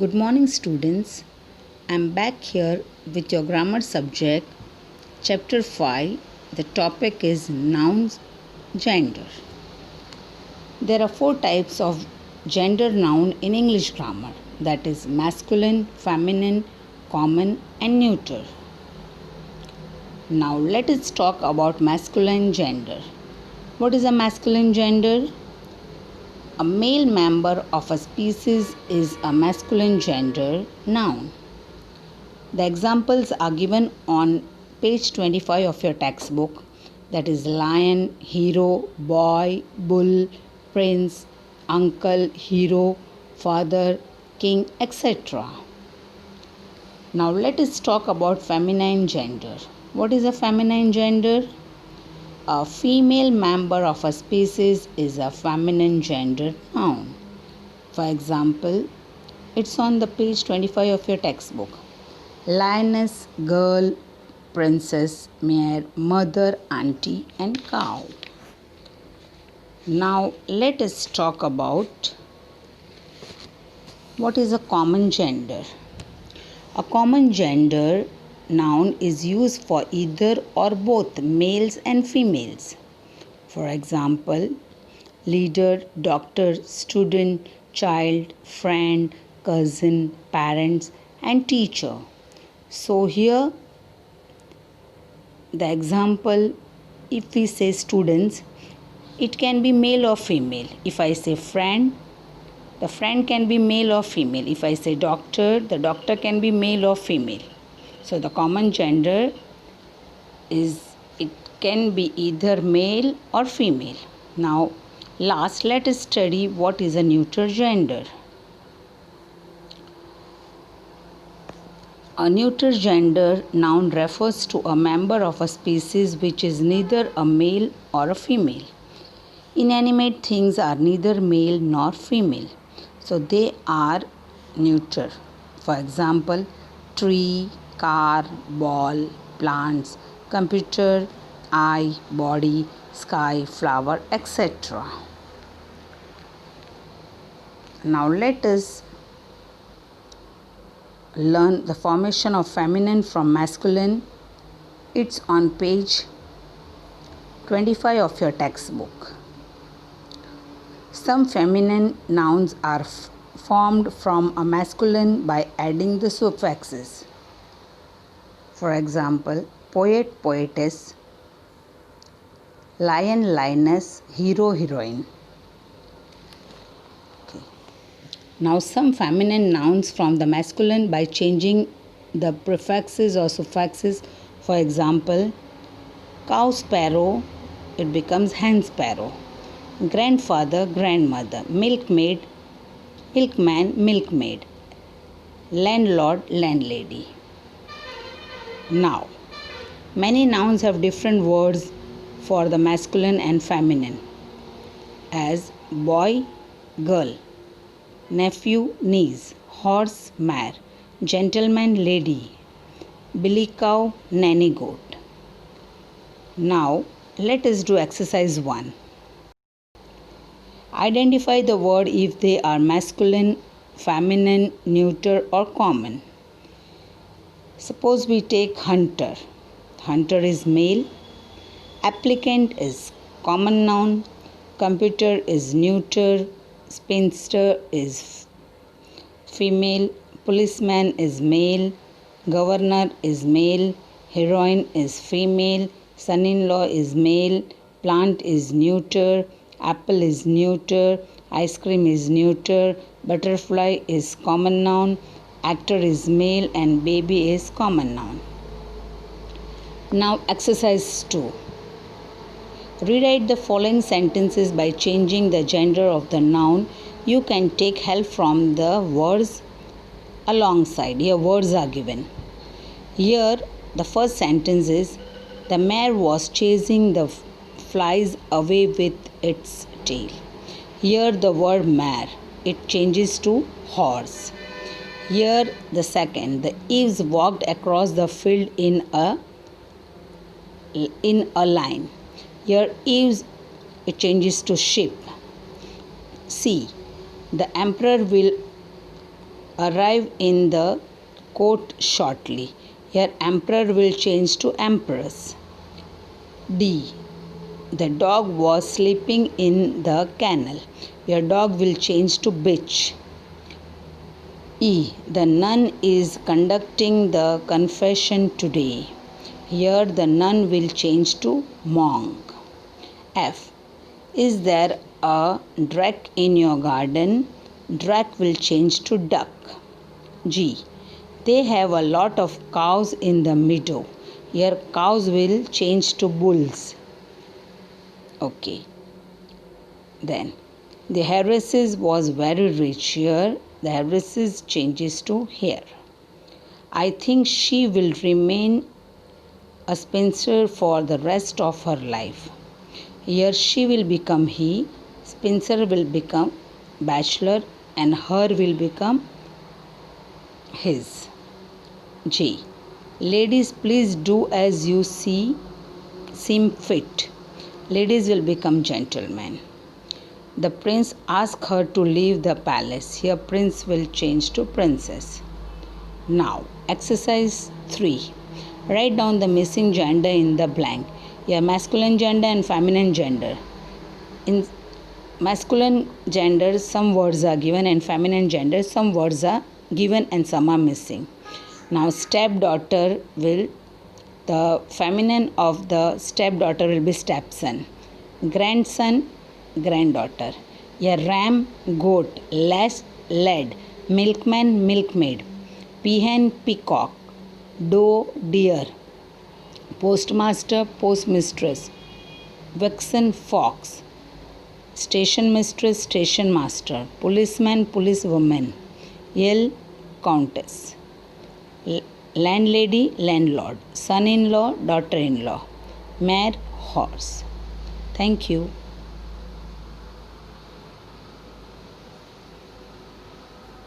Good morning, students. I'm back here with your grammar subject, chapter 5. The topic is nouns, gender. There are 4 types of gender noun in English grammar, that is masculine, feminine, common, and neuter. Now let us talk about masculine gender. What is a masculine gender? A male member of a species is a masculine gender noun. The examples are given on page 25 of your textbook, that is lion, hero, boy, bull, prince, uncle, hero, father, king, etc. Now let us talk about feminine gender. What is a feminine gender? A female member of a species is a feminine gender noun. For example, it's on the page 25 of your textbook. Lioness, girl, princess, mare, mother, auntie, and cow. Now let us talk about what is a common gender. A common gender noun is used for either or both males and females. For example, leader, doctor, student, child, friend, cousin, parents, and teacher. So here the example, if we say students, it can be male or female. If I say friend, the friend can be male or female. If I say doctor, the doctor can be male or female. So the common gender is, it can be either male or female. Now last, let us study what is a neuter gender. A neuter gender noun refers to a member of a species which is neither a male or a female. Inanimate things are neither male nor female, so they are neuter. For example, tree, car, ball, plants, computer, eye, body, sky, flower, etc. Now let us learn the formation of feminine from masculine. It's on page 25 of your textbook. Some feminine nouns are formed from a masculine by adding the suffixes. For example, poet, poetess, lion, lioness, hero, heroine. Now some feminine nouns from the masculine by changing the prefixes or suffixes. For example, cow, sparrow, it becomes hen, sparrow. Grandfather, grandmother. Milkmaid, milkman, milkmaid. Landlord, landlady. Now, many nouns have different words for the masculine and feminine, as boy, girl, nephew, niece, horse, mare, gentleman, lady, billy cow, nanny goat. Now let us do exercise 1. Identify the word if they are masculine, feminine, neuter, or common. Suppose we take hunter. Hunter is male. Applicant is common noun. Computer is neuter. Spinster is female. Policeman is male. Governor is male. Heroine is female. Son-in-law is male. Plant is neuter. Apple is neuter. Ice cream is neuter. Butterfly is common noun. Actor is male and baby is common noun. Now exercise 2. Rewrite the following sentences by changing the gender of the noun. You can take help from the words alongside. Here words are given. Here the first sentence is, the mare was chasing the flies away with its tail. Here the word mare, it changes to horse. Here the second, the Eves walked across the field in a line. Here Eves, it changes to ship. C, the emperor will arrive in the court shortly. Your emperor will change to empress. D. The dog was sleeping in the kennel. Your dog will change to bitch. E. The nun is conducting the confession today. Here the nun will change to monk. F. Is there a duck in your garden? Duck will change to duck. G. They have a lot of cows in the meadow. Here cows will change to bulls. Okay. Then the heiresses was very rich. Here the heiresses changes to here. I think she will remain a spinster for the rest of her life. Here she will become he, spinster will become bachelor, and her will become his. J. Ladies, please do as you seem fit. Ladies will become gentlemen. The prince asked her to leave the palace. Here prince will change to princess. Now, exercise 3. Write down the missing gender in the blank. Here masculine gender and feminine gender. In masculine gender, some words are given, and feminine gender, some words are given and some are missing. Now, stepdaughter the feminine of the stepdaughter will be stepson. Grandson, granddaughter. A ram, goat. Lass, lad. Milkman, milkmaid. Peahen, peacock. Doe, deer. Postmaster, postmistress. Vixen, fox. Station mistress, station master. Policeman, policewoman. Yell, countess. Landlady, landlord. Son-in-law, daughter-in-law. Mare, horse. Thank you.